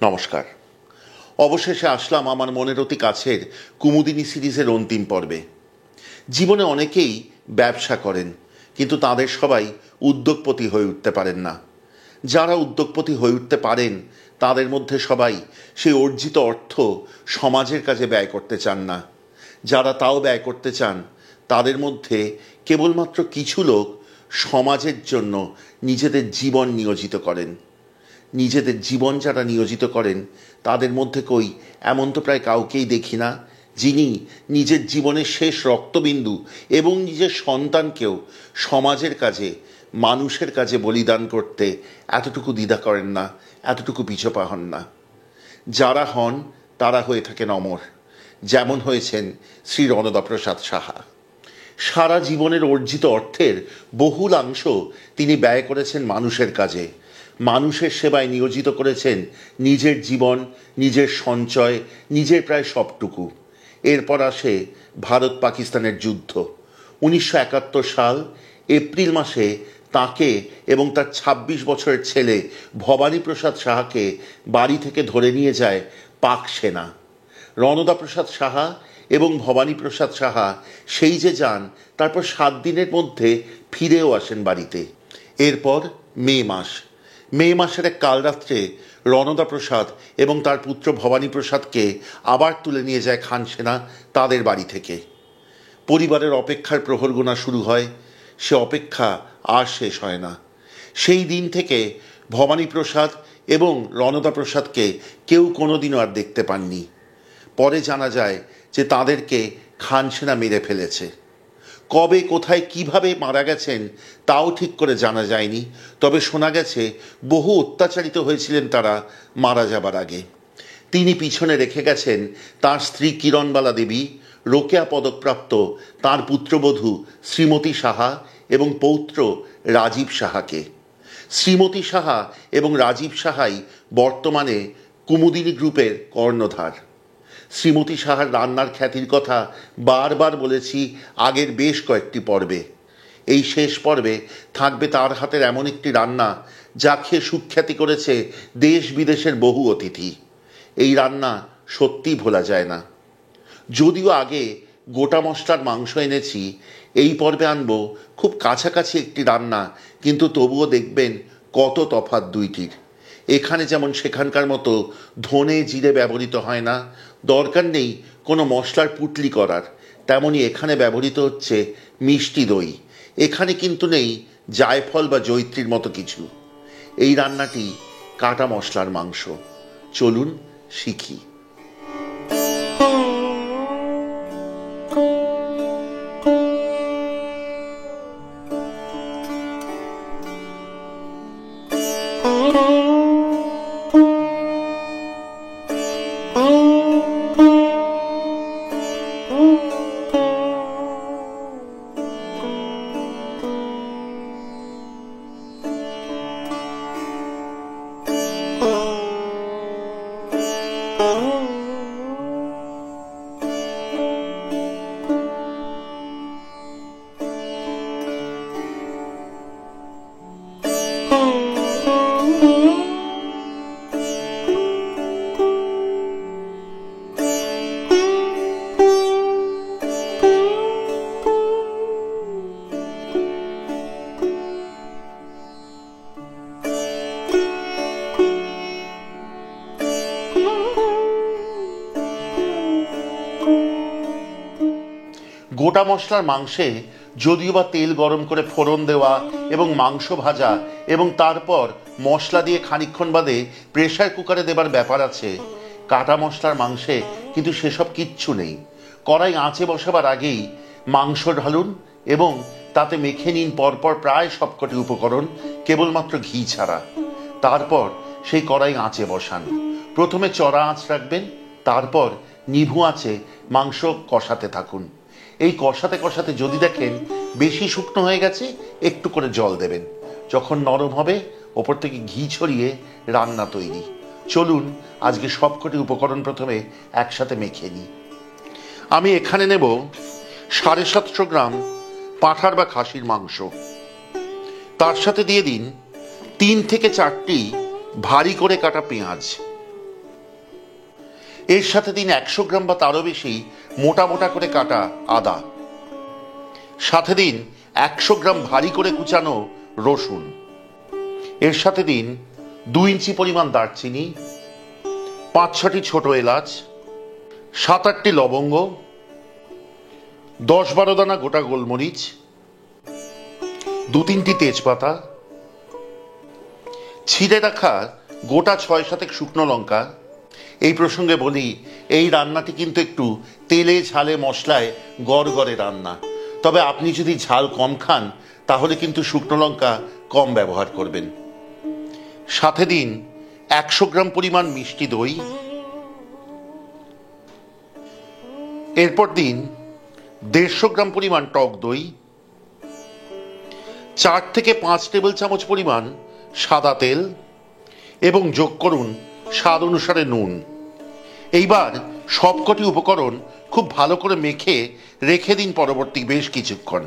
নমস্কার। অবশেষে আসলাম আমার মনের অতি কাছের কুমুদিনী সিরিজের অন্তিম পর্বে। জীবনে অনেকেই ব্যবসা করেন, কিন্তু তাদের সবাই উদ্যোগপতি হয়ে উঠতে পারেন না। যারা উদ্যোগপতি হয়ে উঠতে পারেন তাদের মধ্যে সবাই সেই অর্জিত অর্থ সমাজের কাজে ব্যয় করতে চান না। যারা তাও ব্যয় করতে চান তাদের মধ্যে কেবলমাত্র কিছু লোক সমাজের জন্য নিজেদের জীবন নিয়োজিত করেন। নিজেদের জীবন যারা নিয়োজিত করেন তাদের মধ্যে কই এমন তো প্রায় কাউকেই দেখি না যিনি নিজের জীবনের শেষ রক্তবিন্দু এবং নিজের সন্তানকেও সমাজের কাজে, মানুষের কাজে বলিদান করতে এতটুকু দ্বিধা করেন না, এতটুকু পিছপা হন না। যারা হন তারা হয়ে থাকেন অমর, যেমন হয়েছেন শ্রী রণদাপ্রসাদ সাহা। সারা জীবনের অর্জিত অর্থের বহুলাংশ তিনি ব্যয় করেছেন মানুষের কাজে, মানুষের সেবায় নিয়োজিত করেছেন নিজের জীবন, নিজের সঞ্চয়, নিজের প্রায় সবটুকু। এরপর আসে ভারত পাকিস্তানের যুদ্ধ। 1971 সাল এপ্রিল মাসে তাকে এবং তার 26 বছরের ছেলে ভবানীপ্রসাদ সাহাকে বাড়ি থেকে ধরে নিয়ে যায় পাক সেনা। রণদাপ্রসাদ সাহা এবং ভবানীপ্রসাদ সাহা সেই যে যান, তারপর 7 দিনের মধ্যে ফিরেও আসেন বাড়িতে। এরপর মে মাসের এক কালরাত্রে রণদাপ্রসাদ এবং তার পুত্র ভবানীপ্রসাদকে আবার তুলে নিয়ে যায় খান সেনা তাদের বাড়ি থেকে। পরিবারের অপেক্ষার প্রহর গোনা শুরু হয়। সে অপেক্ষা আর শেষ হয় না। সেই দিন থেকে ভবানীপ্রসাদ এবং রণদাপ্রসাদকে কেউ কোনোদিনও আর দেখতে পাননি। পরে জানা যায় যে তাদেরকে খান সেনা মেরে ফেলেছে। কবে, কোথায়, কিভাবে মারা গেছেন তাও ঠিক করে জানা যায়নি, তবে শোনা গেছে বহু অত্যাচারিত হয়েছিলেন তারা মারা যাবার আগে। তিনি পিছনে রেখে গেছেন তার স্ত্রী কিরণবালা দেবী, রোকেয়া পদকপ্রাপ্ত তার পুত্রবধূ শ্রীমতী সাহা এবং পৌত্র রাজীব সাহাকে। শ্রীমতী সাহা এবং রাজীব সাহাই বর্তমানে কুমুদিনী গ্রুপের কর্ণধার। শ্রীমতী সাহার রান্নার খ্যাতির কথা বারবার বলেছি আগের বেশ কয়েকটি পর্বে। এই শেষ পর্বে থাকবে তার হাতের এমন একটি রান্না যা খেয়ে সুখ্যাতি করেছে দেশ বিদেশের বহু অতিথি। এই রান্না সত্যিই ভোলা যায় না। যদিও আগে গোটা মশলার মাংস এনেছি, এই পর্বে আনবো খুব কাছাকাছি একটি রান্না, কিন্তু তবুও দেখবেন কত তফাৎ দুইটির। এখানে যেমন সেখানকার মতো ধনে জিরে ব্যবহৃত হয় না, দরকার নেই কোনো মশলার পুটলি করার, তেমনি এখানে ব্যবহৃত হচ্ছে মিষ্টি দই। এখানে কিন্তু নেই জায়ফল বা জয়িত্রীর মতো কিছু। এই রান্নাটি কাটা মশলার মাংস। চলুন শিখি। গোটা মশলার মাংসে যদিও বা তেল গরম করে ফোড়ন দেওয়া এবং মাংস ভাজা এবং তারপর মশলা দিয়ে খানিকক্ষণ বাদে প্রেসার কুকারে দেবার ব্যাপার আছে, কাটা মশলার মাংসে কিন্তু সেসব কিচ্ছু নেই। কড়াই আঁচে বসাবার আগেই মাংস ঢালুন এবং তাতে মেখে নিন পরপর প্রায় সবকটি উপকরণ, কেবলমাত্র ঘি ছাড়া। তারপর সেই কড়াই আঁচে বসান। প্রথমে চড়া আঁচ রাখবেন, তারপর নিভু আঁচে মাংস কষাতে থাকুন। এই কষাতে কষাতে যদি দেখেন বেশি শুকনো হয়ে গেছে, একটু করে জল দেবেন। যখন নরম হবে ওপর থেকে ঘি ছড়িয়ে রান্না তৈরি। চলুন আজকে সবকটি উপকরণ প্রথমে একসাথে মেখে নিই। আমি এখানে নেব 750 গ্রাম পাঁঠার বা খাসির মাংস। তার সাথে দিয়ে দিন 3 থেকে 4টি ভারী করে কাটা পেঁয়াজ, এর সাথে দিন 100 গ্রাম বা তারও বেশি মোটা মোটা করে কাটা আদা, সাথে দিন 100 গ্রাম ভারী করে কুচানো রসুন, এর সাথে দিন 2 ইঞ্চি পরিমাণ দারচিনি, 5-6টি ছোট এলাচ, 7-8টি লবঙ্গ, 10-12 দানা গোটা গোলমরিচ, 2-3টি তেজপাতা, ছিঁড়ে রাখা গোটা 6-7 শুকনো লঙ্কা। এই প্রসঙ্গে বলি, এই রান্নাটি কিন্তু একটু তেলে ঝালে মশলায় গড়গড়ে রান্না, তবে আপনি যদি ঝাল কম খান তাহলে কিন্তু শুকনো লঙ্কা কম ব্যবহার করবেন। সাথে দিন 100 গ্রাম পরিমাণ মিষ্টি দই, এরপর দিন 150 গ্রাম পরিমাণ টক দই, 4 থেকে 5 টেবিল চামচ পরিমাণ সাদা তেল এবং যোগ করুন স্বাদ অনুসারে নুন। এইবার সবকটি উপকরণ খুব ভালো করে মেখে রেখে দিন পরবর্তী বেশ কিছুক্ষণ।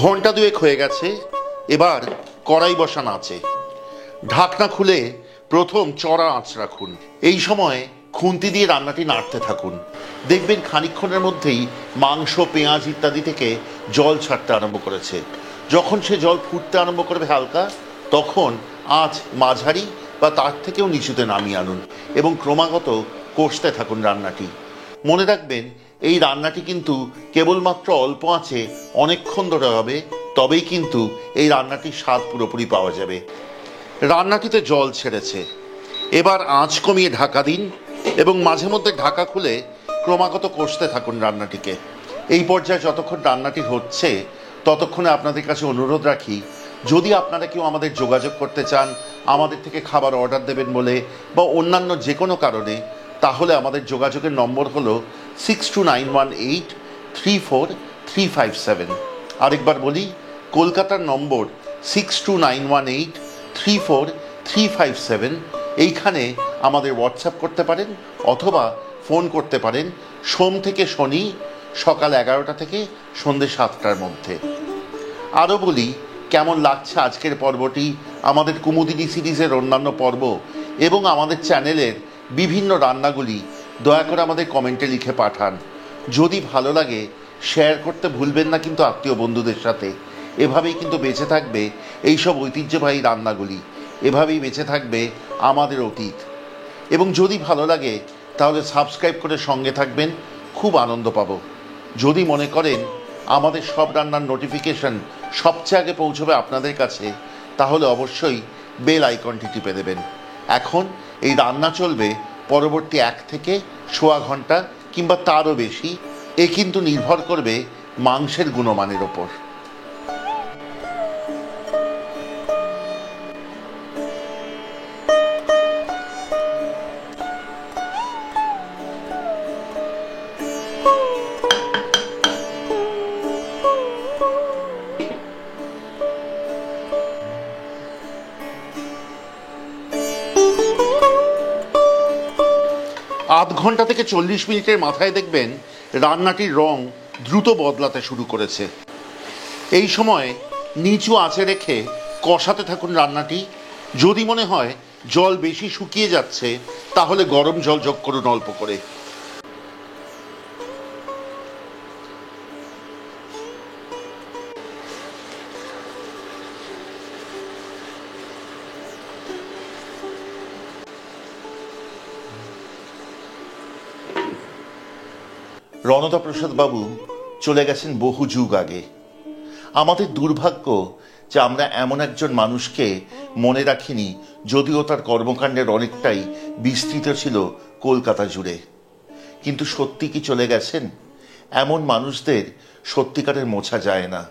ঘন্টা 2 হয়ে গেছে। এবার কড়াই বসান আছে, ঢাকনা খুলে প্রথম চড়া আঁচ রাখুন। এই সময় খুন্তি দিয়ে রান্নাটি নাড়তে থাকুন। দেখবেন খানিকক্ষণের মধ্যেই মাংস, পেঁয়াজ ইত্যাদি থেকে জল ছাড়তে আরম্ভ করেছে। যখন সে জল ফুটতে আরম্ভ করবে হালকা, তখন আঁচ মাঝারি বা তার থেকেও নিচুতে নামিয়ে আনুন এবং ক্রমাগত কষতে থাকুন রান্নাটি। মনে রাখবেন, এই রান্নাটি কিন্তু কেবলমাত্র অল্প আঁচে অনেকক্ষণ ধরে হবে, তবেই কিন্তু এই রান্নাটির স্বাদ পুরোপুরি পাওয়া যাবে। রান্নাটিতে জল ছেড়েছে, এবার আঁচ কমিয়ে ঢাকা দিন এবং মাঝে মধ্যে ঢাকা খুলে ক্রমাগত কষতে থাকুন রান্নাটিকে। এই পর্যায়ে যতক্ষণ রান্নাটি হচ্ছে ততক্ষণে আপনাদের কাছে অনুরোধ রাখি, যদি আপনারা কেউ আমাদের যোগাযোগ করতে চান, আমাদের থেকে খাবার অর্ডার দেবেন বলে বা অন্যান্য যে কোনো কারণে, তাহলে আমাদের যোগাযোগের নম্বর হলো 6291834357। আরেকবার বলি, কলকাতার নম্বর 6291834357। এইখানে আমাদের হোয়াটসঅ্যাপ করতে পারেন অথবা ফোন করতে পারেন সোম থেকে শনি সকাল 11টা থেকে সন্ধ্যে 7টার মধ্যে। আরও বলি, কেমন লাগছে আজকের পর্বটি, আমাদের কুমুদিনী সিরিজের অন্যান্য পর্ব এবং আমাদের চ্যানেলের বিভিন্ন রান্নাগুলি দয়া করে আমাদের কমেন্টে লিখে পাঠান। যদি ভালো লাগে শেয়ার করতে ভুলবেন না কিন্তু আত্মীয় বন্ধুদের সাথে। এভাবেই কিন্তু বেঁচে থাকবে এইসব ঐতিহ্যবাহী রান্নাগুলি, এভাবেই বেঁচে থাকবে আমাদের অতীত। এবং যদি ভালো লাগে তাহলে সাবস্ক্রাইব করে সঙ্গে থাকবেন, খুব আনন্দ পাব। যদি মনে করেন আমাদের সব রান্নার নোটিফিকেশন সবচেয়ে আগে পৌঁছবে আপনাদের কাছে, তাহলে অবশ্যই বেল আইকনটি টিপে দেবেন। এখন এই রান্না চলবে পরবর্তী 1 থেকে সোয়া ঘন্টা কিংবা তারও বেশি। এ কিন্তু নির্ভর করবে মাংসের গুণমানের ওপর। আধ ঘন্টা থেকে 40 মিনিটের মাথায় দেখবেন রান্নাটির রং দ্রুত বদলাতে শুরু করেছে। এই সময় নিচু আঁচে রেখে কষাতে থাকুন রান্নাটি। যদি মনে হয় জল বেশি শুকিয়ে যাচ্ছে, তাহলে গরম জল যোগ করুন অল্প করে। রণদা প্রসাদ বাবু চলে গেছেন বহু যুগ আগে। আমাদের দুর্ভাগ্য যে আমরা এমন একজন মানুষকে মনে রাখিনি, যদিও তার কর্মকাণ্ডের অনেকটাই বিস্তৃত ছিল কলকাতা জুড়ে। কিন্তু সত্যি কি চলে গেছেন? এমন মানুষদের সত্যিকারের মোছা যায় না।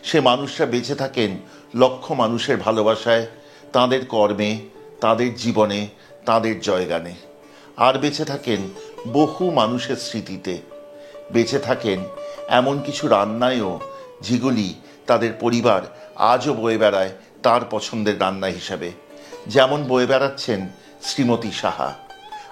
সে মানুষরা বেঁচে থাকেন লক্ষ মানুষের ভালোবাসায়, তাঁদের কর্মে, তাঁদের জীবনে, তাঁদের জয়গানে। আর বেঁচে থাকেন বহু মানুষের স্মৃতিতে, বেঁচে থাকেন এমন কিছু রান্নায়ও যেগুলি তাদের পরিবার আজও বয়ে বেড়ায় তার পছন্দের রান্না হিসাবে। যেমন বয়ে বেড়াচ্ছেন শ্রীমতী সাহা।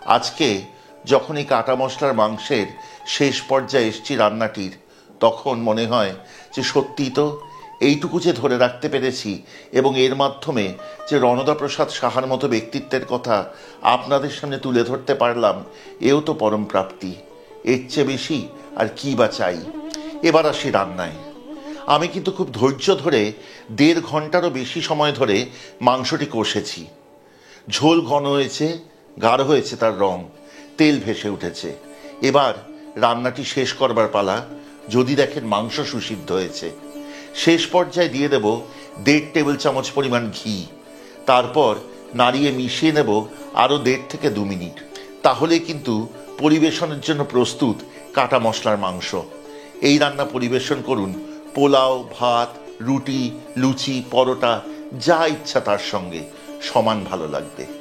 আজকে যখন এই কাটা মশলার মাংসের শেষ পর্যায়ে এসছি রান্নাটির, তখন মনে হয় যে সত্যিই তো এইটুকু যে ধরে রাখতে পেরেছি এবং এর মাধ্যমে যে রণদা প্রসাদ সাহার মতো ব্যক্তিত্বের কথা আপনাদের সামনে তুলে ধরতে পারলাম, এও তো পরম প্রাপ্তি। এর চেয়ে বেশি আর কি বা চাই। এবার আসি রান্নায়। আমি কিন্তু খুব ধৈর্য ধরে 1.5 ঘন্টারও বেশি সময় ধরে মাংসটি কষেছি। ঝোল ঘন হয়েছে, গাঢ় হয়েছে তার রং, তেল ভেসে উঠেছে। এবার রান্নাটি শেষ করবার পালা। যদি দেখেন মাংস সুসিদ্ধ হয়েছে, শেষ পর্যায়ে দিয়ে দেব 1.5 টেবিল চামচ পরিমাণ ঘি। তারপর নাড়িয়ে মিশিয়ে নেব আরও 1.5 থেকে 2 মিনিট। তাহলে কিন্তু পরিবেশনের জন্য প্রস্তুত কাটা মশলার মাংস। এই রান্না পরিবেশন করুন পোলাও, ভাত, রুটি, লুচি, পরোটা, যা ইচ্ছা তার সঙ্গে সমান ভালো লাগবে।